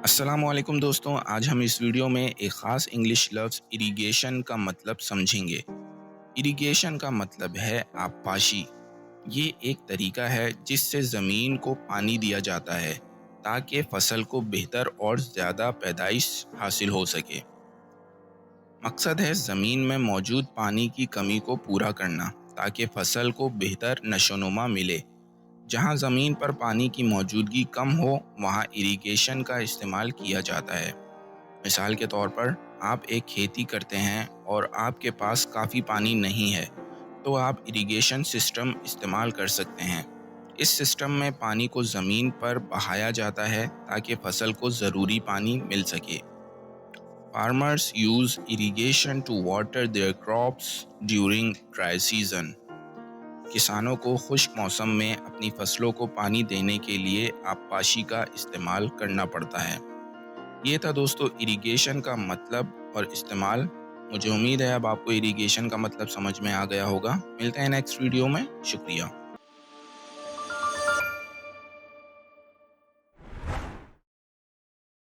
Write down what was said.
السلام علیکم دوستوں، آج ہم اس ویڈیو میں ایک خاص انگلش لفظ اریگیشن کا مطلب سمجھیں گے۔ اریگیشن کا مطلب ہے آبپاشی۔ یہ ایک طریقہ ہے جس سے زمین کو پانی دیا جاتا ہے تاکہ فصل کو بہتر اور زیادہ پیدائش حاصل ہو سکے۔ مقصد ہے زمین میں موجود پانی کی کمی کو پورا کرنا تاکہ فصل کو بہتر نشوونما ملے۔ جہاں زمین پر پانی کی موجودگی کم ہو وہاں اریگیشن کا استعمال کیا جاتا ہے۔ مثال کے طور پر آپ ایک کھیتی کرتے ہیں اور آپ کے پاس کافی پانی نہیں ہے تو آپ اریگیشن سسٹم استعمال کر سکتے ہیں۔ اس سسٹم میں پانی کو زمین پر بہایا جاتا ہے تاکہ فصل کو ضروری پانی مل سکے۔ Farmers use irrigation to water their crops during dry season۔ کسانوں کو خشک موسم میں اپنی فصلوں کو پانی دینے کے لیے آبپاشی کا استعمال کرنا پڑتا ہے۔ یہ تھا دوستو اریگیشن کا مطلب اور استعمال۔ مجھے امید ہے اب آپ کو اریگیشن کا مطلب سمجھ میں آ گیا ہوگا۔ ملتے ہیں نیکسٹ ویڈیو میں۔ شکریہ۔